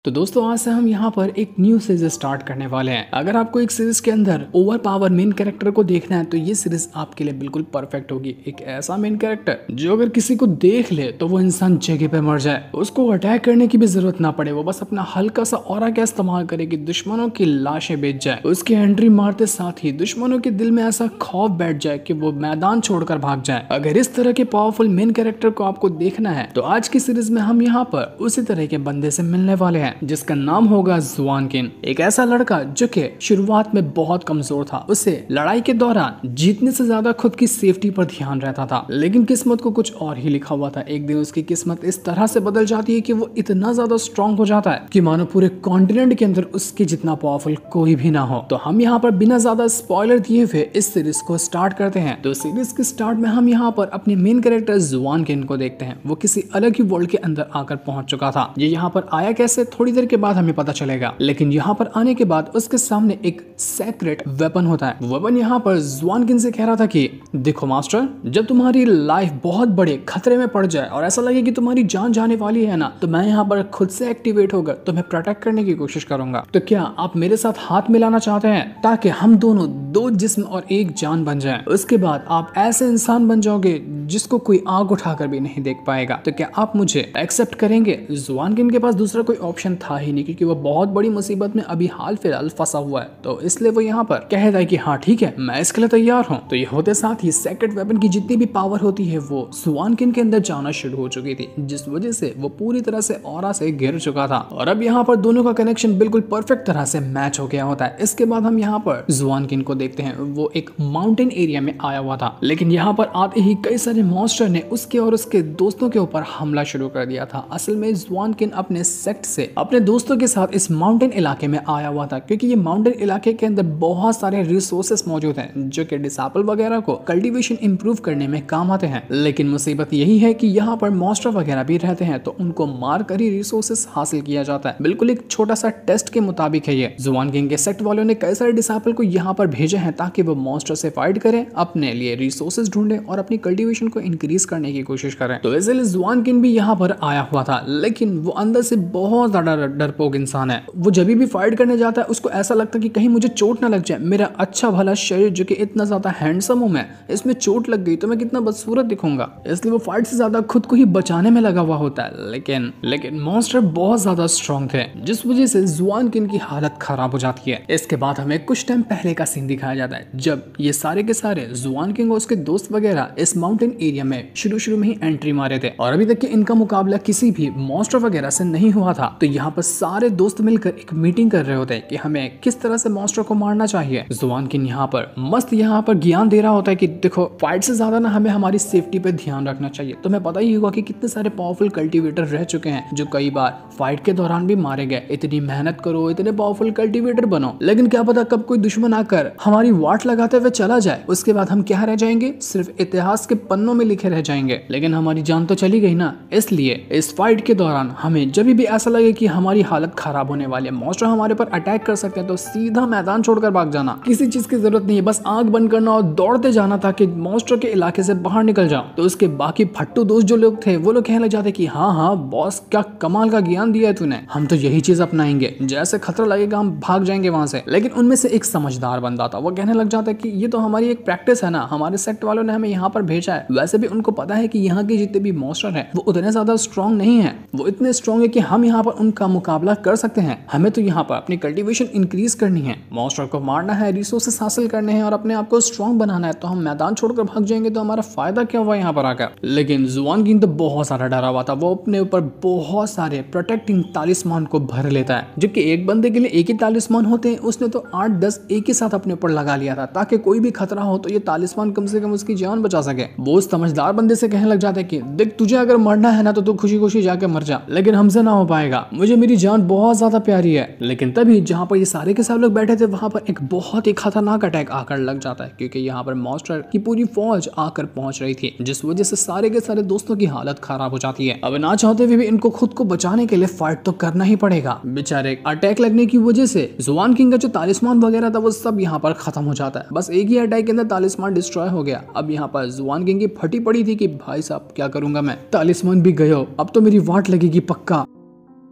तो दोस्तों आज से हम यहाँ पर एक न्यू सीरीज स्टार्ट करने वाले हैं। अगर आपको एक सीरीज के अंदर ओवर पावर मेन कैरेक्टर को देखना है तो ये सीरीज आपके लिए बिल्कुल परफेक्ट होगी। एक ऐसा मेन कैरेक्टर जो अगर किसी को देख ले तो वो इंसान जगह पे मर जाए, उसको अटैक करने की भी जरूरत ना पड़े, वो बस अपना हल्का सा ऑरा का इस्तेमाल करे कि दुश्मनों की लाशें बेच जाए। उसकी एंट्री मारते साथ ही दुश्मनों के दिल में ऐसा खौफ बैठ जाए कि वो मैदान छोड़कर भाग जाए। अगर इस तरह के पावरफुल मेन कैरेक्टर को आपको देखना है तो आज की सीरीज में हम यहाँ पर उसी तरह के बंदे से मिलने वाले हैं जिसका नाम होगा जुआन किन। एक ऐसा लड़का जो कि शुरुआत में बहुत कमजोर था, उसे लड़ाई के दौरान जीतने से ज्यादा खुद की सेफ्टी पर ध्यान रहता था, लेकिन किस्मत को कुछ और ही लिखा हुआ था। एक दिन उसकी किस्मत इस तरह से बदल जाती है कि वो इतना ज्यादा स्ट्रांग हो जाता है कि मानो पूरे कॉन्टिनेंट के अंदर उसके जितना पावरफुल कोई भी ना हो। तो हम यहाँ पर बिना ज्यादा स्पॉइलर दिए हुए इस सीरीज को स्टार्ट करते हैं। तो सीरीज के स्टार्ट में हम यहाँ पर अपने मेन कैरेक्टर जुआन किन को देखते हैं। वो किसी अलग ही वर्ल्ड के अंदर आकर पहुंच चुका था। ये यहाँ पर आया कैसे थोड़ी देर के बाद हमें पता चलेगा, लेकिन यहाँ पर आने के बाद उसके सामने एक सेक्रेट वेपन होता है। वेपन यहाँ पर जुआन किन से कह रहा था कि देखो मास्टर, जब तुम्हारी लाइफ बहुत बड़े खतरे में पड़ जाए और ऐसा लगे कि तुम्हारी जान जाने वाली है ना, तो मैं यहाँ पर खुद से एक्टिवेट होकर तुम्हें प्रोटेक्ट करने की कोशिश करूंगा। तो क्या आप मेरे साथ हाथ मिलाना चाहते हैं ताकि हम दोनों दो जिस्म और एक जान बन जाएं? उसके बाद आप ऐसे इंसान बन जाओगे जिसको कोई आग उठाकर भी नहीं देख पाएगा। तो क्या आप मुझे एक्सेप्ट करेंगे? जुआन किन के पास दूसरा कोई ऑप्शन था ही नहीं, क्योंकि वो बहुत बड़ी मुसीबत में अभी हाल फिलहाल फंसा हुआ है। तो इसलिए वो यहाँ पर कहता है कि हाँ ठीक है, मैं इसके लिए तैयार हूँ। तो ये होते साथ ही सेक्रेट वेपन की जितनी भी पावर होती है वो जुआन किन के अंदर जाना शुरू हो चुकी थी, जिस वजह से वो पूरी तरह से ऑरा से घिर चुका था। और अब यहाँ पर दोनों का कनेक्शन बिल्कुल परफेक्ट तरह से मैच हो गया होता है। इसके बाद हम यहाँ पर जुआन किन को देखते हैं। वो एक माउंटेन एरिया में आया हुआ था, लेकिन यहाँ पर आते ही कई सारे मॉन्स्टर ने उसके और उसके दोस्तों के ऊपर हमला शुरू कर दिया था। असल में जुआन किन अपने सेक्ट से अपने दोस्तों के साथ इस माउंटेन इलाके में आया हुआ था, क्योंकि ये माउंटेन इलाके के अंदर बहुत सारे रिसोर्सेस मौजूद हैं जो कि डिसेबल वगैरह को कल्टीवेशन इंप्रूव करने में काम आते हैं। लेकिन मुसीबत यही है कि यहाँ पर मॉन्स्टर वगैरह भी रहते हैं, तो उनको मार कर ही रिसोर्सेस हासिल किया जाता है। बिल्कुल एक छोटा सा टेस्ट के मुताबिक है ये। जुआन किंग के सेक्ट वालों ने कई सारे डिसेबल को यहाँ पर भेजे हैं ताकि वो मॉन्स्टर से फाइट करें, अपने लिए रिसोर्सेस ढूंढें और अपनी कल्टीवेशन को इंक्रीज करने की कोशिश करें। तो इसलिए जुआन किन भी यहाँ पर आया हुआ था, लेकिन वो अंदर से बहुत ज्यादा डरपोक इंसान है। वो जब भी फाइट करने जाता है उसको ऐसा लगता है कि कहीं मुझे चोट ना लग जाए, मेरा अच्छा भला शरीर जो कि इतना ज्यादा हैंडसम हूं मैं, इसमें चोट लग गई तो मैं कितना बदसूरत दिखूंगा। इसलिए वो फाइट से ज्यादा खुद को ही बचाने में लगा हुआ होता है। लेकिन मॉन्स्टर बहुत ज्यादा स्ट्रॉन्ग थे, जिस वजह से जुआन किन की हालत खराब हो जाती है। इसके बाद हमें कुछ टाइम पहले का सीन दिखाया जाता है, जब ये सारे के सारे जुआन किंग और उसके दोस्त वगैरह इस माउंटेन एरिया में शुरू में ही एंट्री मारे थे और अभी तक के इनका मुकाबला किसी भी मॉन्स्टर वगैरह से नहीं हुआ था। तो यहाँ पर सारे दोस्त मिलकर एक मीटिंग कर रहे होते हैं कि हमें किस तरह से मॉन्स्टर को मारना चाहिए। जुआन किन यहाँ पर मस्त ज्ञान दे रहा होता है कि देखो, फाइट से ज्यादा ना हमें हमारी सेफ्टी पे ध्यान रखना चाहिए। तुम्हें पता ही होगा कि कितने सारे पावरफुल कल्टीवेटर रह चुके हैं जो कई बार फाइट के दौरान भी मारे गए। इतनी मेहनत करो, इतने पावरफुल कल्टीवेटर बनो, लेकिन क्या पता कब कोई दुश्मन आकर हमारी वाट लगाते हुए चला जाए, उसके बाद हम क्या रह जाएंगे? सिर्फ इतिहास के पन्नों में लिखे रह जाएंगे, लेकिन हमारी जान तो चली गई ना। इसलिए इस फाइट के दौरान हमें जब भी ऐसा लगे कि हमारी हालत खराब होने वाली है, मॉन्स्टर हमारे पर अटैक कर सकते हैं, तो सीधा मैदान छोड़कर भाग जाना। किसी चीज की जरूरत नहीं है, बस आंख बंद करना और दौड़ते जाना ताकि मॉन्स्टर के इलाके से बाहर निकल जाओ। तो उसके बाकी फट्टू दोस्त जो लोग थे वो लोग कहने लग जाते कि हाँ बॉस, क्या कमाल का ज्ञान दिया है तूने, हम तो यही चीज अपनाएंगे, जैसे खतरा लगेगा हम भाग जाएंगे वहां से। लेकिन उनमें से एक समझदार बंदा था, वो कहने लग जाता है कि ये तो हमारी एक प्रैक्टिस है ना, हमारे सेक्ट वालों ने हमें यहाँ पर भेजा है। वैसे भी उनको पता है कि यहाँ के जितने भी मॉन्स्टर हैं वो उतने ज्यादा स्ट्रॉन्ग नहीं है, वो इतने स्ट्रॉन्ग है कि हम यहाँ पर उनका मुकाबला कर सकते हैं। हमें तो यहाँ पर अपनी कल्टीवेशन इंक्रीज करनी है, मॉन्स्टर को मारना है, रिसोर्सेस हासिल करने हैं और अपने आप को स्ट्रॉन्ग बनाना है। तो हम मैदान छोड़कर भाग जाएंगे तो हमारा फायदा क्या हुआ यहाँ पर आकर? लेकिन जुआन किन तो बहुत सारा डरा हुआ था। वो अपने ऊपर बहुत सारे प्रोटेक्टिंग तालिस्मान को भर लेता है, जबकि एक बंदे के लिए एक ही तालिस्मान होते हैं, उसने तो 8-10 एक ही साथ अपने ऊपर लगा लिया था ताकि कोई भी खतरा हो तो ये तालिस्मान कम से कम उसकी जान बचा सके। वो उस समझदार बंदे से कहने लग जाता है कि देख, तुझे अगर मरना है ना तो तू खुशी खुशी जाके मर जा, लेकिन हमसे ना हो पाएगा, मुझे मेरी जान बहुत ज्यादा प्यारी है। लेकिन तभी जहाँ पर ये सारे के सारे लोग बैठे थे वहां पर एक बहुत ही खतरनाक अटैक आकर लग जाता है, क्योंकि यहाँ पर मॉन्स्टर की पूरी फौज आकर पहुंच रही थी, जिस वजह से सारे के सारे दोस्तों की हालत खराब हो जाती है। अब ना चाहते हुए भी इनको खुद को बचाने के लिए फाइट तो करना ही पड़ेगा। बेचारे अटैक लगने की वजह से जुआन किंग का जो तालिस्मान वगैरह था वो सब यहाँ पर खत्म हो जाता है। बस एक ही अटैक के अंदर तालिस्मान डिस्ट्रॉय हो गया। अब यहाँ पर जुआन किंग की फटी पड़ी थी कि भाई साहब क्या करूंगा मैं, तालिस्मान भी गयो, अब तो मेरी वाट लगेगी पक्का।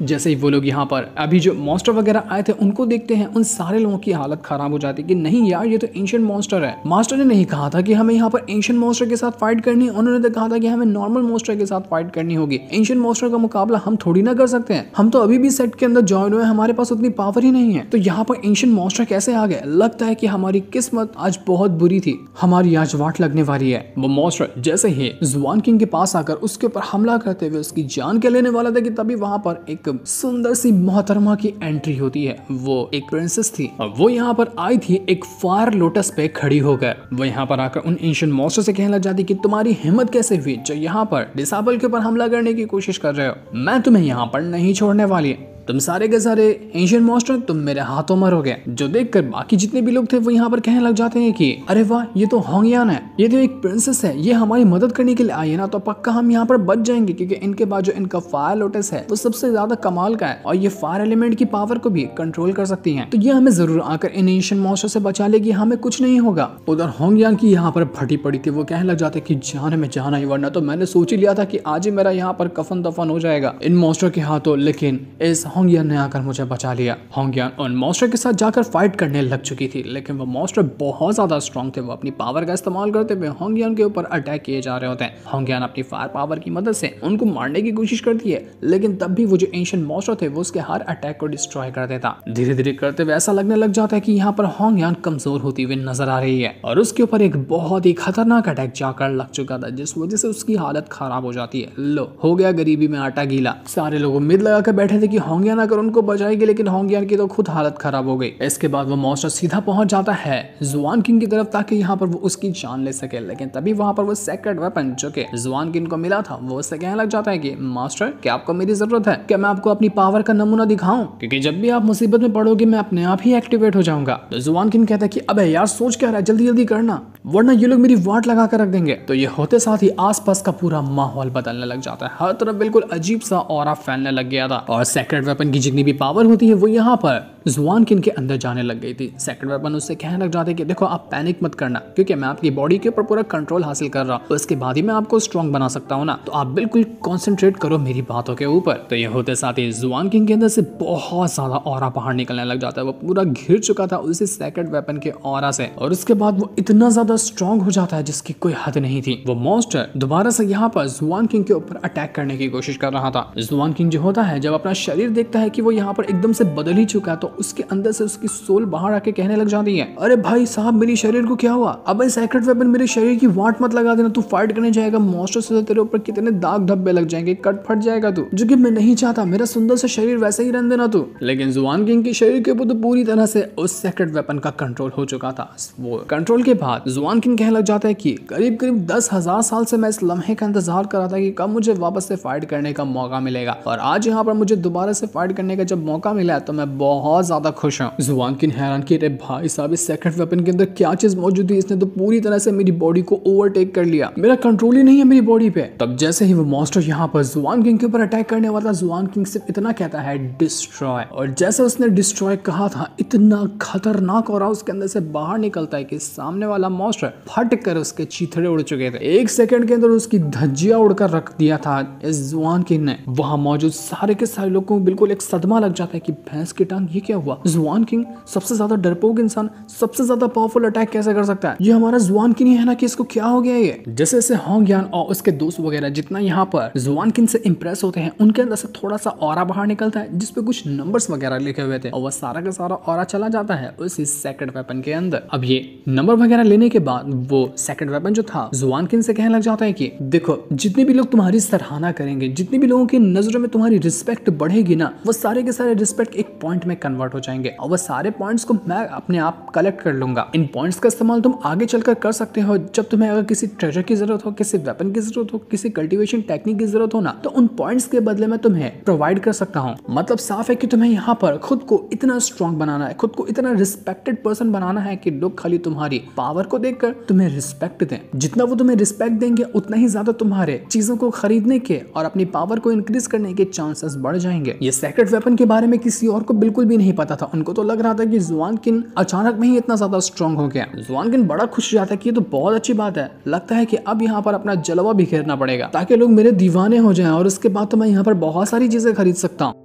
जैसे ही वो लोग यहाँ पर अभी जो मॉन्स्टर वगैरह आए थे उनको देखते हैं, उन सारे लोगों की हालत खराब हो जाती है कि नहीं यार ये तो एंशिएंट मॉन्स्टर है। मास्टर ने नहीं कहा था कि हमें यहाँ पर एंशिएंट मॉन्स्टर के साथ फाइट करनी है, उन्होंने तो कहा था कि हमें नॉर्मल मॉन्स्टर के साथ फाइट करनी होगी। एंशिएंट मॉन्स्टर का मुकाबला हम थोड़ी ना कर सकते हैं, हम तो अभी भी सेट के अंदर ज्वाइन हुए, हमारे पास उतनी पावर ही नहीं है। तो यहाँ पर एंशिएंट मॉन्स्टर कैसे आ गए? लगता है कि हमारी किस्मत आज बहुत बुरी थी, हमारी आज वाट लगने वाली है। वो मॉन्स्टर जैसे ही जुआन किंग के पास आकर उसके ऊपर हमला करते हुए उसकी जान के लेने वाला था कि तभी वहां पर एक सुंदर सी मोहतरमा की एंट्री होती है। वो एक प्रिंसेस थी और वो यहाँ पर आई थी एक फायर लोटस पे खड़ी होकर। वो यहाँ पर आकर उन एंशिएंट मॉन्स्टर से कहने लग जाती कि तुम्हारी हिम्मत कैसे हुई जो यहाँ पर डिसेबल के ऊपर हमला करने की कोशिश कर रहे हो? मैं तुम्हें यहाँ पर नहीं छोड़ने वाली, तुम सारे के सारे एंशिएंट मॉन्स्टर तुम मेरे हाथों मरोगे। जो देखकर बाकी जितने भी लोग थे वो यहाँ पर कहने लग जाते हैं कि अरे वाह ये तो होंगयान है, ये तो एक प्रिंसेस है, ये हमारी मदद करने के लिए आई है ना, तो पक्का हम यहाँ पर बच जाएंगे क्योंकि इनके बाद जो इनका फायर लोटस है वो सबसे ज्यादा कमाल का है और ये फायर एलिमेंट की पावर को भी कंट्रोल कर सकती है, तो ये हमें जरूर आकर इन एंशिएंट मॉन्स्टर से बचा लेगी, हमें कुछ नहीं होगा। उधर होंगयान की यहाँ पर फटी पड़ी थी, वो कहने लग जाते कि जाने में जाना ही, वरना तो मैंने सोच ही लिया था कि आज ही मेरा यहाँ पर कफन दफन हो जाएगा इन मॉन्स्टर के हाथों, लेकिन इस होंगयान ने आकर मुझे बचा लिया। होंगयान उन मॉन्स्टर के साथ जाकर फाइट करने लग चुकी थी, लेकिन वो मॉन्स्टर बहुत ज्यादा स्ट्रॉन्ग थे। वो अपनी पावर का इस्तेमाल करते हुए होंगयान के ऊपर अटैक किए जा रहे होते हैं। होंगयान अपनी फायर पावर की मदद से उनको मारने की कोशिश करती है, लेकिन तब भी वो जो एंशिएंट मॉन्स्टर थे वो उसके हर अटैक को डिस्ट्रॉय कर देता। धीरे धीरे करते हुए ऐसा लगने लग जाता है कि यहाँ पर होंगयान कमजोर होती हुई नजर आ रही है और उसके ऊपर एक बहुत ही खतरनाक अटैक जाकर लग चुका था, जिस वजह से उसकी हालत खराब हो जाती है। लो हो गया गरीबी में आटा गीला। सारे लोग उम्मीद लगाकर बैठे थे कि होंगयान अगर उनको बचाएगी, लेकिन होंगयान की तो खुद हालत खराब हो गई। इसके बाद वो मॉन्स्टर सीधा पहुंच जाता है जुआन किंग की तरफ ताकि यहाँ पर वो उसकी जान ले सके, लेकिन तभी वहां पर वो सेक्रेट वेपन जो कि जुआन किंग को मिला था वो उससे कहने लग जाता है कि मास्टर क्या आपको मेरी जरूरत है? क्या मैं आपको अपनी पावर का नमूना दिखाऊं? क्योंकि जब भी आप मुसीबत में पड़ोगे मैं अपने आप ही एक्टिवेट हो जाऊंगा। तो जुआन किंग कहता है कि अबे यार सोच क्या रहा है, जल्दी जल्दी करना वरना ये लोग मेरी वाट लगा कर रख देंगे। तो ये होते साथ ही आसपास का पूरा माहौल बदलने लग जाता है, हर तरफ बिल्कुल अजीब सा ऑरा फैलने लग गया था और सेक्रेट वेपन की जितनी भी पावर होती है वो यहाँ पर जुआन किंग के अंदर जाने लग गई थी। सेक्रेट वेपन उससे कहने लग जाते कि देखो आप पैनिक मत करना, क्योंकि मैं आपकी बॉडी के ऊपर पूरा कंट्रोल हासिल कर रहा हूँ, उसके बाद ही मैं आपको स्ट्रॉन्ग बना सकता हूँ ना, तो आप बिल्कुल कॉन्सेंट्रेट करो मेरी बातों के ऊपर। तो ये होते साथ ही जुआन किंग के अंदर से बहुत ज्यादा ऑरा बाहर निकलने लग जाता है, वो पूरा घिर चुका था उसी सेक्रेट वेपन के ऑरा से और उसके बाद वो इतना ज्यादा स्ट्रॉन्ग हो जाता है जिसकी कोई हद नहीं थी। वो मॉन्स्टर दोबारा से यहाँ पर जुआन किंग के ऊपर अटैक करने की कोशिश कर रहा था। जुआन किंग जो होता है जब अपना शरीर देखता है कि वो यहाँ पर एकदम से बदल ही चुका है, तो उसके अंदर से उसकी सोल बाहर आके कहने लग जाती है अरे भाई साहब मेरे शरीर को क्या हुआ? अब सेक्रेट वेपन मेरे शरीर की वाट मत लगा देना, तू फाइट करने जाएगा मॉन्स्टर से, तेरे ऊपर कितने दाग धब्बे लग जाएंगे, कट फट जाएगा तू, जो कि मैं नहीं चाहता, मेरा सुंदर सा शरीर वैसे ही रहने देना तू। लेकिन जुआन किंग के शरीर के ऊपर तो पूरी तरह से उस सेक्रेट वेपन का कंट्रोल हो चुका था। वो कंट्रोल के बाद जुआन किंग कहने लग जाता है कि करीब करीब 10,000 साल से मैं इस लम्हे का इंतजार कर रहा था कि कब मुझे वापस से फाइट करने का मौका मिलेगा, और आज यहाँ पर मुझे दोबारा से फाइट करने का जब मौका मिला तो मैं बहुत ज्यादा खुश हूँ। जुआन किंग हैरान कि अरे भाई साहब इस सेक्रेट वेपन के अंदर क्या चीज मौजूद थी, इसने तो पूरी तरह से मेरी बॉडी को ओवरटेक कर लिया, मेरा कंट्रोल ही नहीं है मेरी बॉडी पे। तब जैसे ही वो मॉन्स्टर यहाँ पर जुआन किंग के ऊपर अटैक करने वाला, जुआन किंग सिर्फ इतना कहता है डिस्ट्रॉय, और जैसे उसने डिस्ट्रॉय कहा था इतना खतरनाक और उसके अंदर से बाहर निकलता है कि सामने वाला मॉन्स्टर फट कर उसके चीथड़े उड़ चुके थे। एक सेकंड के अंदर उसकी धज्जियां उड़कर रख दिया था इस जुआन किंग ने। वहां मौजूद सारे के सारे लोगों को बिल्कुल एक सदमा लग जाता है कि भैंस की टांग ये क्या हुआ, जुआन किंग सबसे ज्यादा डरपोक इंसान सबसे ज्यादा पावरफुल अटैक कैसे कर सकता है, ये हमारा जुआन किंग ही है ना, कि इसको क्या हो गया ये। जैसे जैसे होंगयान और उसके दोस्त वगैरह जितना यहाँ पर जुआन किंग से इंप्रेस होते हैं, उनके अंदर से थोड़ा सा ऑरा बाहर निकलता है जिसपे कुछ नंबर्स वगैरह लिखे हुए थे, और वह सारा का सारा ऑरा चला जाता है उस सेक्रेट वेपन के अंदर। अब ये नंबर वगैरह लेने के बाद वो सेक्रेट वेपन जो था जुआन किंग से कहने लग जाता है कि देखो जितने भी लोग तुम्हारी सराहना करेंगे, जितने भी लोगों की नजरों में तुम्हारी रिस्पेक्ट बढ़ेगी ना, वो सारे के सारे रिस्पेक्ट एक पॉइंट में कन्वर्ट हो जाएंगे, और वो सारे पॉइंट्स को मैं अपने आप कलेक्ट कर लूंगा। इन पॉइंट्स का इस्तेमाल तुम आगे चलकर कर सकते हो, जब तुम्हें अगर किसी ट्रेजर की जरूरत हो, किसी वेपन की जरूरत हो, किसी कल्टीवेशन टेक्निक की जरूरत हो ना, तो उन पॉइंट्स के बदले में तुम्हें प्रोवाइड कर सकता हूँ। मतलब साफ है कि तुम्हें यहाँ पर खुद को इतना स्ट्रॉन्ग बनाना है, खुद को इतना रिस्पेक्टेड पर्सन बनाना है कि लोग खाली तुम्हारी पावर को देखकर तुम्हें रिस्पेक्ट दें। जितना वो तुम्हें रिस्पेक्ट देंगे उतना ही ज्यादा तुम्हारे चीजों को खरीदने के और अपनी पावर को इंक्रीज करने के चांसेस बढ़ जाएंगे। ये सेक्रेट वेपन के बारे में किसी और को बिल्कुल भी नहीं पता था। उनको तो लग रहा था कि जुआन किंग अचानक में ही इतना ज्यादा स्ट्रॉन्ग हो गया। जुआन किंग बड़ा खुश हो जाता है कि ये तो बहुत अच्छी बात है, लगता है कि अब यहाँ पर अपना जलवा बिखेरना पड़ेगा ताकि लोग मेरे दीवाने हो जाएं, और उसके बाद तो मैं यहाँ पर बहुत सारी चीजें खरीद सकता हूँ।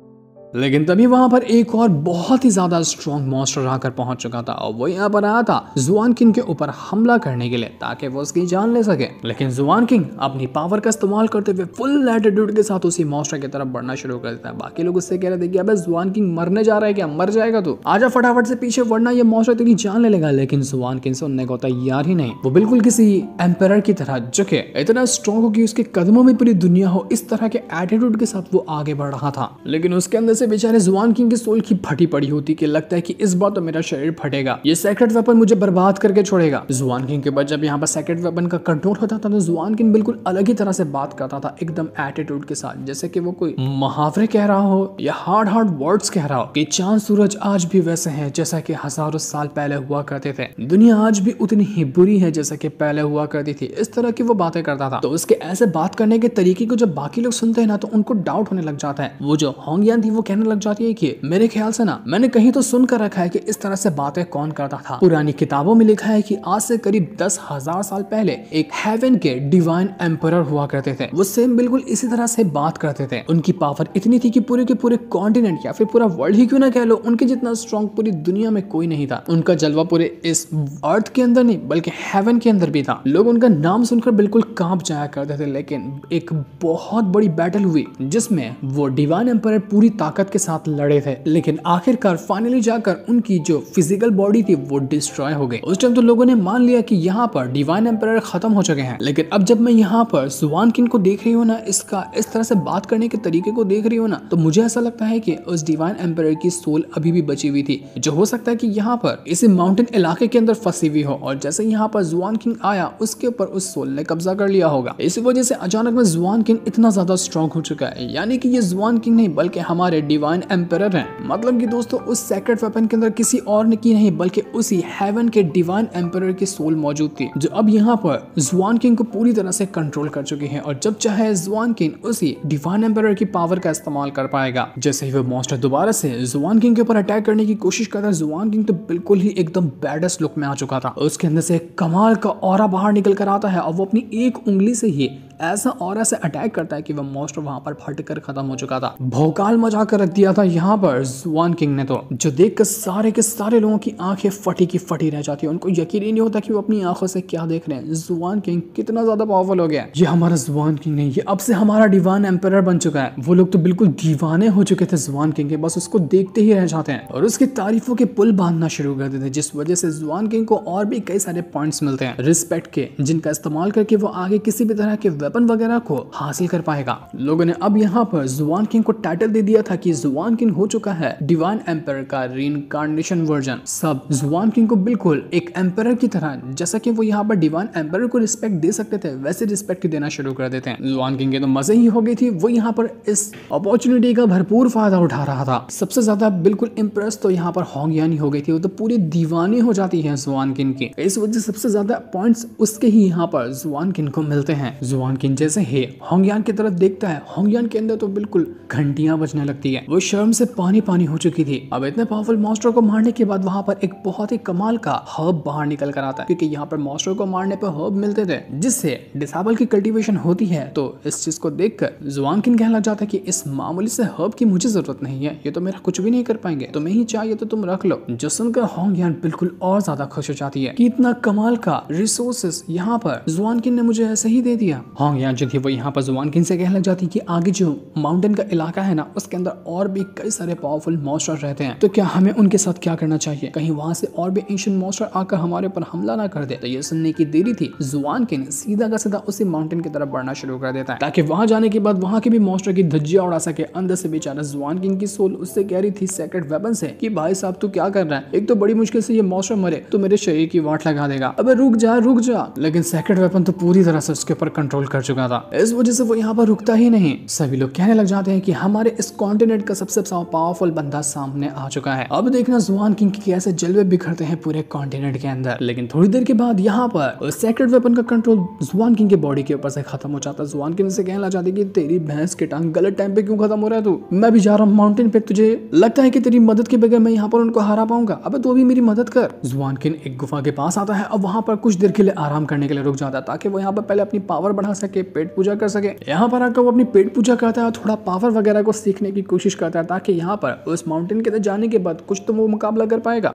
लेकिन तभी वहां पर एक और बहुत ही ज्यादा स्ट्रॉन्ग मॉन्स्टर आकर पहुंच चुका था और वो यहाँ पर आया था जुआन किंग के ऊपर हमला करने के लिए ताकि वो उसकी जान ले सके। लेकिन जुआन किंग अपनी पावर का इस्तेमाल करते हुए फुल एटीट्यूड के साथ उसी मॉन्स्टर की तरफ बढ़ना शुरू कर देता है। बाकी लोग उससे कह रहे थे कि अबे जुआन किंग मरने जा रहा है क्या, मर जाएगा तू, आजा फटाफट से पीछे, वरना ये मॉन्स्टर तेरी जान ले लेगा। लेकिन जुआन किंग सुनने को तैयार ही नहीं। वो बिल्कुल किसी एम्परर की तरह झुके, इतना स्ट्रॉन्ग हो कि उसके कदमों में पूरी दुनिया हो, इस तरह के एटीट्यूड के साथ वो आगे बढ़ रहा था। लेकिन उसके अंदर से बेचारे जुआन किंग की सोल की फटी पड़ी होती कि लगता है कि इस बार तो मेरा शरीर फटेगा, ये सेक्रेट वेपन मुझे बर्बाद करके छोड़ेगा। जुआन किंग के बाद जब यहाँ पर सेक्रेट वेपन का कंट्रोल होता था तो जुआन किंग बिल्कुल अलग ही तरह से बात करता था, एकदम एटीट्यूड के साथ, जैसे कि वो कोई मुहावरे कह रहा हो या हार्ड हार्ड वर्ड्स कह रहा हो कि चांद सूरज आज भी वैसे हैं जैसा कि हजारों साल पहले हुआ करते थे, दुनिया आज भी उतनी ही बुरी है जैसा कि पहले हुआ करती थी। इस तरह की वो बातें करता था। तो उसके ऐसे बात करने के तरीके को जब बाकी लोग सुनते हैं ना तो उनको डाउट होने लग जाता है। वो जो होंगयान थी वो कहने लग जाती है कि मेरे ख्याल से ना मैंने कहीं तो सुनकर रखा है कि इस तरह से बातें कौन करता था। पुरानी किताबों में लिखा है कि आज से करीब 10,000 साल पहले एक हेवन के डिवाइन एम्परर हुआ करते थे। वो सेम बिल्कुल इसी तरह से बात करते थे। उनकी पावर इतनी थी कि पूरे के पूरे कॉन्टिनेंट या फिर पूरा वर्ल्ड ही क्यों ना कह लो, उनके जितना स्ट्रॉन्ग पूरी दुनिया में कोई नहीं था। उनका जलवा पूरे इस अर्थ के अंदर नहीं बल्कि हेवन के अंदर भी था। लोग उनका नाम सुनकर बिल्कुल कांप जाया करते थे। लेकिन एक बहुत बड़ी बैटल हुई जिसमें वो डिवाइन एम्परर पूरी ताकत के साथ लड़े थे, लेकिन आखिरकार फाइनली जाकर उनकी जो फिजिकल बॉडी थी वो डिस्ट्रॉय हो गई। उस टाइम तो लोगों ने मान लिया कि यहाँ पर डिवाइन एम्परर खत्म हो चुके हैं। लेकिन अब जब मैं यहाँ पर जुआन किंग को देख रही हूँ ना, इसका इस तरह से बात करने के तरीके को देख रही हूँ ना, तो मुझे ऐसा लगता है कि उस डिवाइन एम्परर की सोल अभी भी बची हुई थी, जो हो सकता है कि यहाँ पर इसी माउंटेन इलाके के अंदर फंसी हुई हो। और जैसे यहाँ पर जुआन किंग आया उसके ऊपर उस सोल ने कब्जा कर लिया होगा। इसी वजह से अचानक में जुआन किंग इतना ज्यादा स्ट्रॉन्ग हो चुका है। यानी कि ये जुआन किंग नहीं बल्कि हमारे डिवाइन एम्परर हैं। मतलब कि दोस्तों उस सेक्रेट वेपन के अंदर किसी और ने की नहीं बल्कि उसी हेवन के डिवाइन एम्परर की सोल मौजूद थी, जो अब यहाँ पर जुआन किंग को पूरी तरह से कंट्रोल कर चुकी है। और जब चाहे जुआन किंग उसी डिवाइन एम्परर की पावर का इस्तेमाल कर पाएगा। जैसे ही वो मॉन्स्टर दोबारा से जुआन किंग के ऊपर अटैक करने की कोशिश करता है, जुआन किंग तो बिल्कुल ही एकदम बैडेस्ट लुक में आ चुका था। उसके अंदर से कमाल का ऑरा बाहर निकल कर आता है और वो अपनी एक उंगली से ही ऐसा ऑरा से अटैक करता है कि वह मॉन्स्टर वहां पर फट कर खत्म हो चुका था। भौकाल मचा कर रख दिया था यहाँ पर जुआन किंग ने, तो जो देखकर सारे के सारे लोगों की आंखें फटी की फटी रह जाती है। उनको यकीन ही नहीं होता कि वो अपनी आंखों से क्या देख रहे हैं। जुआन किंग कितना ज्यादा पावरफुल हो गया। ये हमारा जुआन किंग नहीं, ये अब से हमारा डिवाइन एम्परर बन चुका है। वो लोग तो बिल्कुल दीवाने हो चुके थे जुआन किंग के, बस उसको देखते ही रह जाते हैं और उसकी तारीफों के पुल बांधना शुरू कर देते हैं, जिस वजह से जुआन किंग को और भी कई सारे पॉइंट्स मिलते हैं रिस्पेक्ट के, जिनका इस्तेमाल करके वो आगे किसी भी तरह के वेपन वगैरह को हासिल कर पाएगा। लोगों ने अब यहाँ पर जुआन किंग को टाइटल दे दिया था कि जुआन किंग हो चुका है डिवाइन एम्परर का रीइंकार्नेशन वर्जन। सब जुआन किंग को बिल्कुल एक एम्परर की तरह, जैसा कि वो यहाँ पर डिवाइन एम्परर को रिस्पेक्ट दे सकते थे, वैसे रिस्पेक्ट देना शुरू कर देते हैं। जुआन किंग के तो मजे ही हो गई थी। वो यहाँ पर इस अपॉर्चुनिटी का भरपूर फायदा उठा रहा था। सबसे ज्यादा बिल्कुल इम्प्रेस तो यहाँ पर होंगयान ही हो गई थी। वो तो पूरी दीवानी हो जाती है जुआन किंग की। इस वजह से सबसे ज्यादा पॉइंट्स उसके ही यहाँ पर जुआन किंग को मिलते हैं। जुआन किंग जैसे ही होंगयान की तरफ देखता है, होंगयान के अंदर तो बिल्कुल घंटियां बजने लगती है। वो शर्म से पानी पानी हो चुकी थी। अब इतने पावरफुल मॉन्स्टर को मारने के बाद वहां पर एक बहुत ही कमाल का हर्ब बाहर निकल कर आता है, क्योंकि यहाँ पर मॉन्स्टर को मारने पर हर्ब मिलते थे जिससे डिसेबल की कल्टीवेशन होती है। तो इस चीज को देखकर जुआन किंग कहने लग जाता है कि इस मामूली से हर्ब की मुझे जरूरत नहीं है, ये तो मेरा कुछ भी नहीं कर पाएंगे, तुम्हें ही चाहिए तो तुम रख लो। जो सुनकर होंगयान बिल्कुल और ज्यादा खुश हो जाती है कि इतना कमाल का रिसोर्सेस यहाँ पर जुआन किंग ने मुझे ऐसे ही दे दिया। होंगयान जो थी वो यहाँ पर जुआन किंग से कहने लग जाती कि आगे जो माउंटेन का इलाका है ना, उसके अंदर और भी कई सारे पावरफुल मॉन्स्टर रहते हैं, तो क्या हमें उनके साथ क्या करना चाहिए? कहीं वहां से और भी एंशिएंट मॉन्स्टर आकर हमारे ऊपर हमला ना कर दे। तो ये सुनने की देरी थी। जुआन किंग सीधा का सीधा उसी माउंटेन की तरफ बढ़ना शुरू कर देता है, ताकि वहां जाने के बाद वहां के भी मॉन्स्टर की धज्जियां उड़ा सके। अंदर से बेचारा जुआन किंग की सोल उससे कह रही थी सेक्रेट वेपन से कि भाई साहब तू क्या कर रहा है, एक तो बड़ी मुश्किल से ये मॉन्स्टर मरे तो मेरे शरीर की वाट लगा देगा, अबे रुक जा। लेकिन सेक्रेट वेपन तो पूरी तरह से उसके ऊपर कंट्रोल कर चुका था। इस वजह से वो यहाँ पर रुकता ही नहीं। सभी लोग कहने लग जाते हैं कि हमारे इस कॉन्टिनेंट का सबसे पावरफुल बंदा सामने आ चुका है। अब देखना जुआन किंग के कैसे जलवे बिखरते हैं पूरे कॉन्टिनेंट के अंदर। लेकिन थोड़ी देर के बाद यहाँ पर सेक्रेट वेपन का कंट्रोल जुआन किंग के बॉडी के ऊपर से खत्म हो जाता है। जुआन किंग से कहने लग जाती है कि तेरी भैंस के टांग गलत टाइम पे क्यों खत्म हो रहा है तू? मैं भी जा रहा हूँ माउंटेन पे, तुझे लगता है कि तेरी मदद के बगैर मैं यहाँ पर उनको हरा पाऊंगा? अबे तू भी मेरी मदद कर। जुआन किंग एक गुफा के पास आता है और वहां पर कुछ देर के लिए आराम करने के लिए रुक जाता है, ताकि वो यहाँ पर पहले अपनी पावर बढ़ा सके, पेट पूजा कर सके। यहाँ पर आकर वो अपनी पेट पूजा करता है और थोड़ा पावर वगैरह को सीखने की कोशिश करता है ताकि यहाँ पर उस माउंटेन के अंदर जाने के बाद कुछ तो वो मुकाबला कर पाएगा।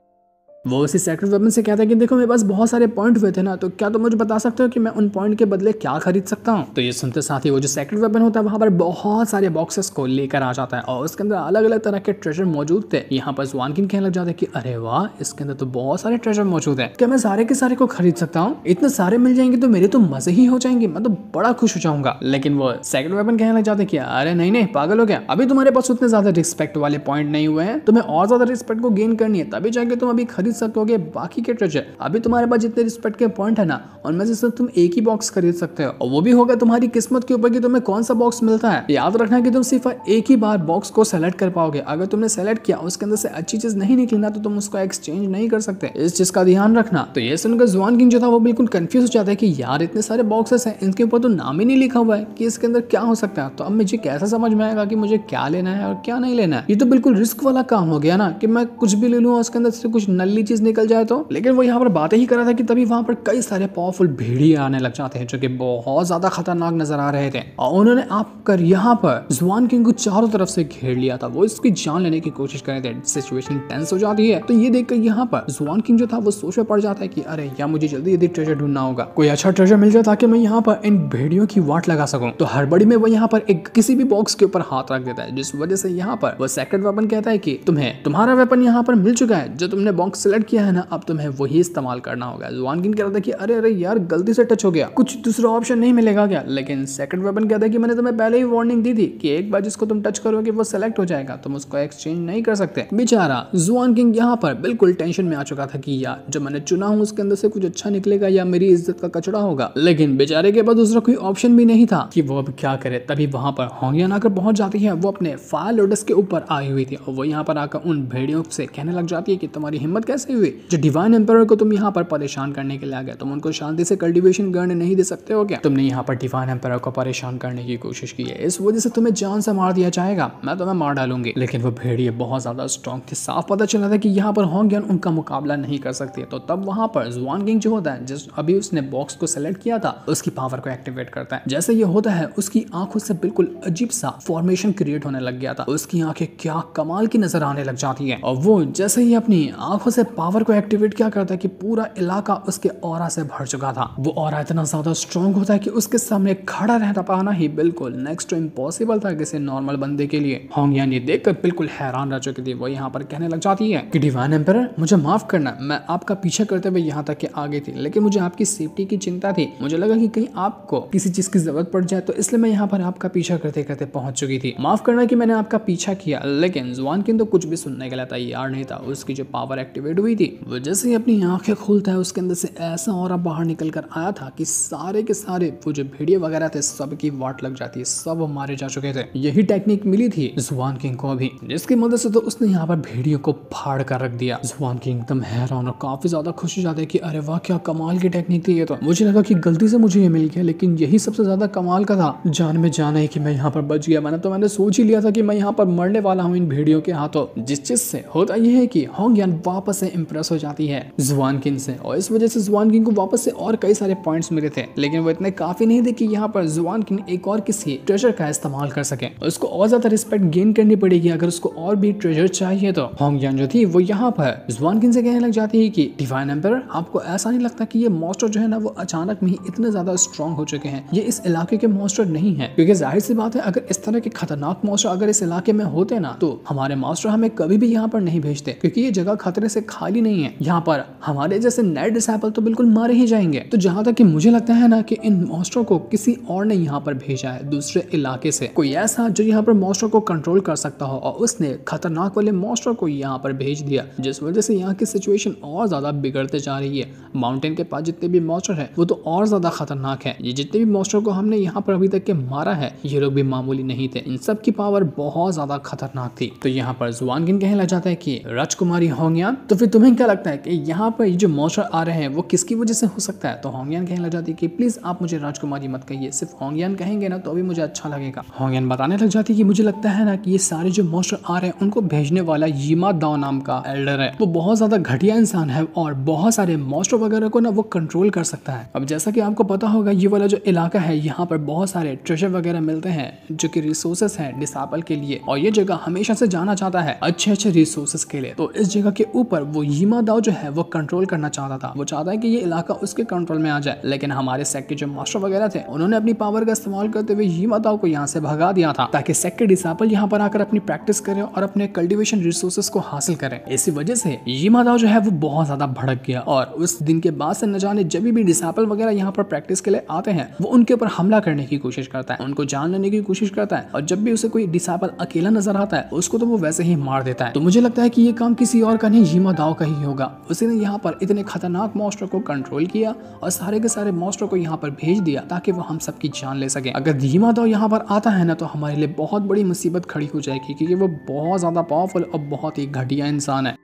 वो उसी सेक्रेट वेपन से कहता है कि देखो मेरे पास बहुत सारे पॉइंट हुए थे ना, तो क्या तुम मुझे बता सकते हो कि मैं उन पॉइंट के बदले क्या खरीद सकता हूँ। तो ये सुनते साथ ही वो जो सेक्रेट वेपन होता है वहाँ पर बहुत सारे बॉक्सेस को लेकर आ जाता है और उसके अंदर अलग अलग तरह के ट्रेजर मौजूद थे। यहाँ पर स्वान किंग कहने लग जाता है कि अरे वाह, इसके अंदर तो बहुत सारे ट्रेजर मौजूद है, क्या मैं सारे के सारे को खरीद सकता हूँ? इतने सारे मिल जाएंगे तो मेरे तो मजे ही हो जाएंगे, मैं तो बड़ा खुश हो जाऊंगा। लेकिन वो सेक्रेट वेपन कहने लग जाते हैं कि अरे नहीं नहीं, पागल हो गया, अभी तुम्हारे पास उतने ज्यादा रिस्पेक्ट वाले पॉइंट नहीं हुए हैं, तुम्हें और ज्यादा रिस्पेक्ट को गेन करनी है तभी जाके तुम अभी खरीद सकोगे बाकी के ट्रेजर। अभी तुम्हारे पास जितने रिस्पेक्ट के पॉइंट है ना, उनमें से सिर्फ तुम एक ही बॉक्स खरीद सकते हो और वो भी होगा तुम्हारी किस्मत के ऊपर कि तुम्हें कौन सा बॉक्स मिलता है। याद रखना कि तुम सिर्फ एक ही बार बॉक्स को सेलेक्ट कर पाओगे, अगर तुमने सेलेक्ट किया उसके अंदर से अच्छी चीज नहीं निकली ना तो तुम उसको एक्सचेंज नहीं कर सकते, इस चीज का ध्यान रखना। तो ये सुनकर जुआन किंग जो था वो बिल्कुल कंफ्यूज हो जाता है कि यार इतने सारे बॉक्सेस हैं, इनके ऊपर तो नाम ही नहीं लिखा हुआ है कि इसके अंदर क्या हो सकता है, तो अब मुझे कैसे समझ में आएगा कि मुझे क्या लेना है और क्या नहीं लेना है। ये तो बिल्कुल रिस्क वाला काम हो गया ना कि मैं कुछ भी ले लूं और उसके अंदर से कुछ नल्ली चीज निकल जाए तो। लेकिन वो यहाँ पर बातें ही कर रहा था कि तभी वहां पर कई सारे पावरफुल भेड़िए आने लग जाते हैं जो कि बहुत ज्यादा खतरनाक नजर आ रहे थे और उन्होंने आकर यहाँ पर जुआन किंग को चारों तरफ से घेर लिया था। वो इसकी जान लेने की कोशिश कर रहे थे। सिचुएशन टेंस हो जाती है तो ये देखकर यहाँ पर जुआन किंग जो था वो सोच में पड़ जाता है कि अरे यार मुझे जल्दी जल्दी ट्रेजर ढूंढना होगा, कोई अच्छा ट्रेजर मिल जाए ताकि मैं यहाँ पर इन भेड़ियों की वाट लगा सकूं। तो हड़बड़ी में वो यहाँ पर एक किसी भी बॉक्स के ऊपर हाथ रख देता है, जिस वजह से यहाँ पर वो सेक्रेट वेपन कहता है कि तुम्हें तुम्हारा वेपन यहाँ पर मिल चुका है, जो तुमने बॉक्स सिलेक्ट किया है ना, अब तुम्हें वही इस्तेमाल करना होगा। जुआन किंग कह रहा था कि अरे अरे यार गलती से टच हो गया, कुछ दूसरा ऑप्शन नहीं मिलेगा क्या? लेकिन सेकंड वेपन कहता है कि मैंने तुम्हें पहले ही वार्निंग दी थी कि एक बार जिसको तुम टच करोगे वो सेलेक्ट हो जाएगा, तुम उसको एक्सचेंज नहीं कर सकते। बेचारा जुआन किंग यहाँ पर बिल्कुल टेंशन में आ चुका था कि यार जो मैंने चुना हूँ उसके अंदर से कुछ अच्छा निकलेगा या मेरी इज्जत का कचड़ा होगा। लेकिन बेचारे के पास दूसरा कोई ऑप्शन भी नहीं था कि वो अब क्या करे। तभी वहां पर होंगियान आकर पहुंच जाती है। वो अपने फायर लोटस के ऊपर आई हुई थी और वो यहाँ पर आकर उन भेड़ियों से कहने लग जाती है कि तुम्हारी हिम्मत कैसे हुई, जो डिवाइन एम्पायर को तुम यहाँ पर परेशान करने के लिए आ गए, तुम उनको शांति से कल्टीवेशन करने नहीं दे सकते हो क्या? तुमने यहाँ पर डिवाइन एम्पायर को परेशान करने की कोशिश की है, इस वजह से तुम्हें जान से मार दिया जाएगा, मैं तुम्हें मार डालूंगी। लेकिन वो भेड़िए बहुत ज्यादा स्ट्रॉन्ग थे, साफ पता चला था कि यहाँ पर होंगियान उनका मुकाबला नहीं कर सकती। तो तब वहां पर जुआन किंग जो होता है, जिस अभी उसने बॉक्स को सेलेक्ट किया था, उसकी पावर को एक्टिवेट करता है। जैसे ये होता है उसकी आंखों से बिल्कुल अजीब सा फॉर्मेशन क्रिएट होने लग गया था। उसकी आंखें क्या कमाल की नजर आने लग जाती है और वो जैसे ही अपनी आंखों से पावर को एक्टिवेट क्या करता है कि पूरा इलाका उसके ऑरा से भर चुका था। वो ऑरा इतना ज्यादा स्ट्रॉन्ग होता है कि उसके सामने खड़ा रहता पाना ही बिल्कुल नेक्स्ट टू इम्पॉसिबल था किसी नॉर्मल बंदे के लिए। होंगियान ये देखकर बिल्कुल हैरान रह चुकी थी। वो यहाँ पर कहने लग जाती है कि डिवाइन एम्पायर मुझे माफ करना, मैं आपका पीछा करते हुए यहाँ तक के आगे थी, लेकिन मुझे आपकी सेफ्टी की चिंता थी। मुझे लगा कि कहीं आपको किसी चीज की जरूरत पड़ जाए, तो इसलिए मैं यहाँ पर आपका पीछा करते करते पहुंच चुकी थी। माफ करना कि मैंने आपका पीछा किया। लेकिन जुआन किंग तो कुछ भी सुनने के लिए तैयार नहीं था। उसकी जो पावर एक्टिवेट हुई थी, वो जैसे ही अपनी आंखें खोलता है उसके अंदर से ऐसा ऑरा बाहर निकल कर आया था कि सारे के सारे वो जो भेड़िए वगैरह थे सबकी वाट लग जाती है, सब मारे जा चुके थे। यही टेक्निक मिली थी जुआन किंग को अभी, जिसकी मदद से तो उसने यहाँ पर भेड़ियों को फाड़ कर रख दिया। जुआन किंग एकदम हैरान और काफी ज्यादा खुश हो जाते हैं कि अरे वाह क्या कमाल की टेक्निक थी ये तो। मुझे लगा कि गलती से मुझे ये मिल गया, लेकिन यही सबसे ज्यादा कमाल का था। जान में जाना है कि मैं यहाँ पर बच गया। मैंने सोच ही लिया था कि मैं यहाँ पर मरने वाला हूँ इन भेड़ियों के हाथों। जिस चीज से होता यह है कि होंगियान वापस से इंप्रेस हो जाती है जुआन किंग से और इस वजह से जुआन किंग को वापस से और कई सारे पॉइंट्स मिले थे। लेकिन वो इतने काफी नहीं थे कि यहाँ पर जुआन किंग एक और किसी ट्रेजर का इस्तेमाल कर सके। उसको और ज्यादा रिस्पेक्ट गेन करनी पड़ेगी अगर उसको और भी ट्रेजर चाहिए। तो होंगियान जो थी वो यहाँ पर जुआन किंग से कहने लग जाती है कि डिवाइन एम्पायर आपको ऐसा नहीं लगता कि ये मॉन्स्टर जो है ना वो अचानक में ही इतने ज्यादा स्ट्रॉन्ग हो चुके हैं? ये इस इलाके के मॉन्स्टर नहीं है, क्योंकि जाहिर सी बात है अगर इस तरह के खतरनाक मॉन्स्टर अगर इस इलाके में होते ना तो हमारे मास्टर हमें कभी भी यहाँ पर नहीं भेजते, क्योंकि ये जगह खतरे से खाली नहीं है। यहाँ पर हमारे जैसे नए डिसाइपल तो बिल्कुल मारे ही जाएंगे। तो जहाँ तक कि मुझे लगता है ना कि इन मॉन्स्टर को किसी और ने यहाँ पर भेजा है, दूसरे इलाके से कोई ऐसा जो यहाँ पर मॉन्स्टर को कंट्रोल कर सकता हो, और उसने खतरनाक वाले मॉन्स्टर को यहाँ पर भेज दिया, जिस वजह से यहाँ की सिचुएशन और ज्यादा बिगड़ते जा रही है। माउंटेन के पास जितने भी मॉन्स्टर है वो तो और ज्यादा खतरनाक है। ये जितने भी मॉन्स्टर को हमने यहाँ पर अभी तक के मारा है ये लोग भी मामूली नहीं थे, इन सब की पावर बहुत ज्यादा खतरनाक थी। तो यहाँ पर जुआन किंग कहने लग जाता है कि राजकुमारी होंगियान, तो फिर फिर तुम्हें क्या लगता है कि यहाँ पर जो मॉन्स्टर आ रहे हैं वो किसकी वजह से हो सकता है? तो होंगयान कहने लग जाती है कि प्लीज आप मुझे राजकुमारी मत कहिए, सिर्फ होंगयान कहेंगे ना तो भी मुझे अच्छा लगेगा। होंगयान बताने लग जाती है कि मुझे लगता है ना कि ये सारे जो मॉन्स्टर आ रहे हैं उनको भेजने वाला यीमा दाओ नाम का एल्डर है, वो बहुत ज्यादा घटिया इंसान है और बहुत सारे मॉन्स्टर वगैरह को ना वो कंट्रोल कर सकता है। अब जैसा कि आपको पता होगा ये वाला जो इलाका है यहाँ पर बहुत सारे ट्रेजर वगैरह मिलते हैं जो कि रिसोर्सेस हैं डिसाइपल के लिए, और ये जगह हमेशा से जाना चाहता है अच्छे रिसोर्सेस के लिए। तो इस जगह के ऊपर वो यीमा दाओ जो है वो कंट्रोल करना चाहता था, वो चाहता है कि ये इलाका उसके कंट्रोल में आ जाए। लेकिन हमारे सेक्ट के जो मास्टर वगैरह थे उन्होंने अपनी पावर का इस्तेमाल करते हुए यीमा दाओ को यहाँ से भगा दिया था ताकि सेक्ट के डिसाइपल यहाँ पर आकर अपनी प्रैक्टिस करें और अपने कल्टीवेशन रिसोर्सेस को हासिल करें। इसी वजह से यीमा दाओ जो है वो बहुत ज्यादा भड़क गया और उस दिन के बाद से न जाने जब भी डिसाइपल वगैरह यहाँ पर प्रैक्टिस के लिए आते हैं वो उनके ऊपर हमला करने की कोशिश करता है, उनको जान लेने की कोशिश करता है, और जब भी उसे कोई डिसाइपल अकेला नजर आता है उसको तो वो वैसे ही मार देता है। तो मुझे लगता है कि ये काम किसी और का नहीं यीमा दाओ का ही होगा। उसी ने यहाँ पर इतने खतरनाक मॉन्स्टर को कंट्रोल किया और सारे के सारे मॉन्स्टर को यहाँ पर भेज दिया ताकि वो हम सबकी जान ले सके। अगर यीमा दाओ यहाँ पर आता है ना तो हमारे लिए बहुत बड़ी मुसीबत खड़ी हो जाएगी क्योंकि वो बहुत ज्यादा पावरफुल और बहुत ही घटिया इंसान है।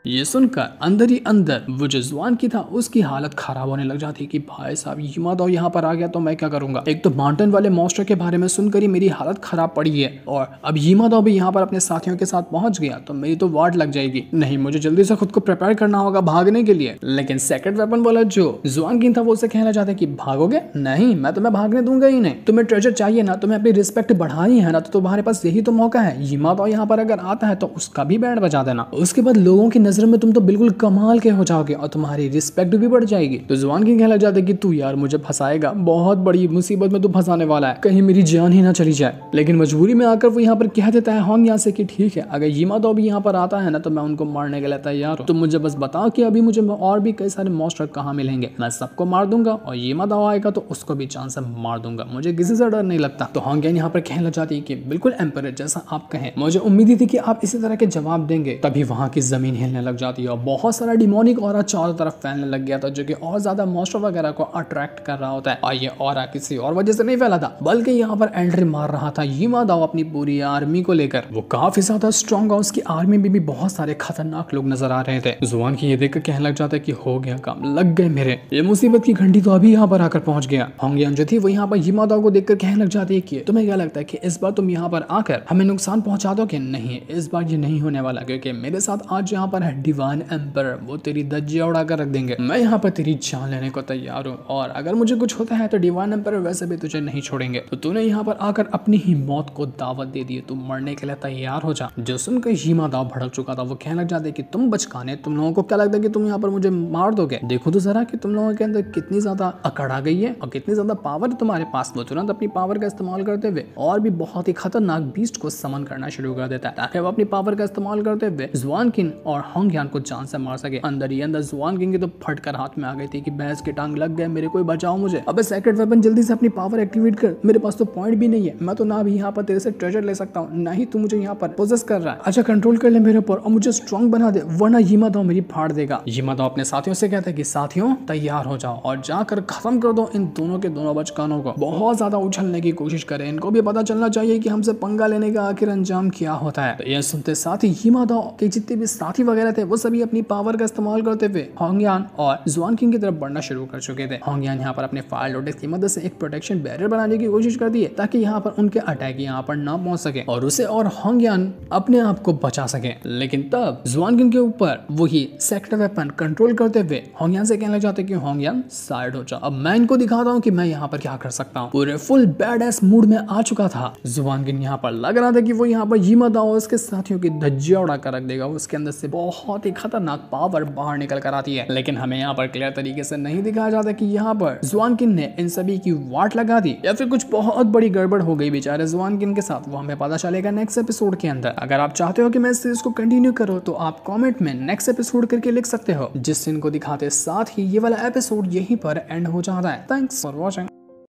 ये सुनकर अंदर ही अंदर वो जो जुआन की था उसकी हालत खराब होने लग जाती कि भाई साहब यीमा दाओ यहाँ पर आ गया तो मैं क्या करूंगा। एक तो माउंटेन वाले मॉन्स्टर के बारे में सुनकर ही मेरी हालत खराब पड़ी है और अब यीमा दाओ भी यहाँ पर अपने साथियों के साथ पहुंच गया तो मेरी तो वाट लग जाएगी। नहीं, मुझे जल्दी से खुद को प्रिपेयर करना होगा भागने के लिए। लेकिन सेकंड वेपन वाला जो जुआन किंग था वो उसे कहना चाहता है कि भागोगे नहीं, मैं तुम्हें भागने दूंगा ही नहीं। तुम्हें ट्रेजर चाहिए ना, तुम्हें अपनी रिस्पेक्ट बढ़ानी है ना, तो तुम्हारे पास यही तो मौका है। यीमा दाओ यहाँ पर अगर आता है तो उसका भी बैंड बजा देना, उसके बाद लोगों की नजर में तुम तो बिल्कुल कमाल के हो जाओगे और तुम्हारी रिस्पेक्ट भी बढ़ जाएगी। तो जुआन किंग कहने लग जाता है कि तू यार मुझे फंसाएगा, बहुत बड़ी मुसीबत में तू फंसाने वाला है, कहीं मेरी जान ही ना चली जाए। लेकिन मजबूरी में आकर वो यहाँ पर कह देता है होंगयान से कि ठीक है, अगर यीमा दाओ भी यहाँ पर आता है ना तो मैं उनको मारने के लिए तैयार हूँ। तुम मुझे बस बताओ कि अभी मुझे और भी कई सारे मॉन्स्टर कहाँ मिलेंगे, मैं सबको मार दूंगा और यीमा दाओ आएगा तो उसको भी जान से मार दूंगा, मुझे किसी से डर नहीं लगता। तो होंगयान यहाँ पर कहने लग जाती है कि बिल्कुल एम्परर जैसा आप कहें, मुझे उम्मीद थी कि आप इसी तरह के जवाब देंगे। तभी वहाँ की जमीन हिलने लग जाती है और बहुत सारा डिमोनिक ऑरा चारों तरफ फैलने लग गया था जो कि और ज्यादा मॉन्स्टर वगैरह को अट्रैक्ट कर रहा होता है। और ये ऑरा किसी और वजह से नहीं फैला था बल्कि यहाँ पर एंट्री मार रहा था यीमा दाओ अपनी पूरी आर्मी को लेकर। वो काफी ज्यादा स्ट्रॉन्ग और उसकी आर्मी में भी बहुत सारे खतरनाक लोग नजर आ रहे थे। जुआन की ये देखकर कहने लग जाता है कि हो गया काम, लग गए मेरे, ये मुसीबत की घंटी तो अभी यहाँ पर आकर पहुंच गया। होंगयान जो थी वो यहाँ पर यीमा दाओ को देखकर कहने लग जाती है कि तुम्हें क्या लगता है कि इस बार तुम यहाँ पर आकर हमें नुकसान पहुंचा दोगे? नहीं, इस बार ये नहीं होने वाला क्योंकि मेरे साथ आज यहाँ पर है डिवाइन एम्परर, वो तेरी धज्जियां उड़ा कर रख देंगे। मैं यहाँ पर तेरी जान लेने को तैयार हूँ और अगर मुझे कुछ होता है तो डिवाइन एम्परर वैसे भी तुझे नहीं छोड़ेंगे। तो तूने यहाँ पर आकर अपनी ही मौत को दावत दे दी है, तू मरने के लिए तैयार हो जा। जो सुनकर यीमा दाओ भड़क चुका था वो कहने लग जाते कि तुम बचकाने, तुम लोगों को क्या लगता है कि तुम यहाँ पर मुझे मार दोगे? देखो तो जरा कि तुम लोगों के अंदर कितनी ज्यादा अकड़ आ गई है और कितनी ज्यादा पावर है तुम्हारे पास। वो तुरंत अपनी पावर का इस्तेमाल करते हुए और भी बहुत ही खतरनाक बीस्ट को समन करना शुरू कर देता है ताकि वो अपनी पावर का इस्तेमाल करते हुए जुआन किंग और होंगयान को जान से मार सके। अंदर ही अंदर जुआन किंग की तो फटकर हाथ में आ गई थी कि भैंस की टांग लग गए, मेरे कोई बचाओ मुझे। अबे सेकंड वेपन जल्दी से अपनी पावर एक्टिवेट कर, मेरे पास तो पॉइंट भी नहीं है, मैं तो ना भी यहाँ पर तेरे से ट्रेजर ले सकता हूँ ना ही तू मुझे यहाँ पर पोजेस कर रहा है। अच्छा कंट्रोल कर ले मेरे ऊपर और मुझे स्ट्रॉन्ग बना दे वरना यीमा दाओ मेरी फाड़ देगा। यीमा दाओ अपने साथियों से कहता है कि साथियों तैयार हो जाओ और जाकर खत्म कर दो इन दोनों के दोनों बचकानों को। बहुत ज्यादा उछलने की कोशिश करें, इनको भी पता चलना चाहिए कि हमसे पंगा लेने का आखिर अंजाम क्या होता है। तो यह सुनते साथ ही यीमा दाओ के जितने भी साथी वगैरह थे वो सभी अपनी पावर का इस्तेमाल करते हुए होंगयान और जुआन किंग की तरफ बढ़ना शुरू कर चुके थे। होंगयान यहाँ पर अपने फायर लोटस की मदद से एक प्रोटेक्शन बैरियर बनाने की कोशिश करती है ताकि यहाँ पर उनके अटैक यहाँ पर ना पहुंच सके और उसे और होंगयान अपने आप को बचा सके। लेकिन तब जुआन किंग के ऊपर वही सेक्टर वेपन कंट्रोल करते हुए होंगयान से कहना चाहते कि होंगयान साइड हो जाओ, अब मैं इनको दिखाता हूँ कि मैं यहाँ पर क्या कर सकता हूँ। पूरे फुल बैड एस मूड में आ चुका था जुआन किंग, यहाँ पर लग रहा था कि वो यहाँ पर यीमा दाओ उसके साथियों की धज्जियां उड़ा कर रख देगा, उसके अंदर से बहुत ही खतरनाक पावर बाहर निकल कर आती है। लेकिन हमें यहाँ पर क्लियर तरीके से नहीं दिखाया जाता कि यहाँ पर जुआन किंग ने इन सभी की वाट लगा दी या फिर कुछ बहुत बड़ी गड़बड़ हो गई बेचारे जुआन किंग के साथ। वो हमें पता चलेगा नेक्स्ट एपिसोड के अंदर। अगर आप चाहते हो कि मैं इस सीरीज को कंटिन्यू करो तो आप कमेंट में नेक्स्ट एपिसोड करके लिख सकते हो, जिस सीन को दिखाते साथ ही ये वाला एपिसोड यहीं पर एंड हो जाता है। Thanks for watching.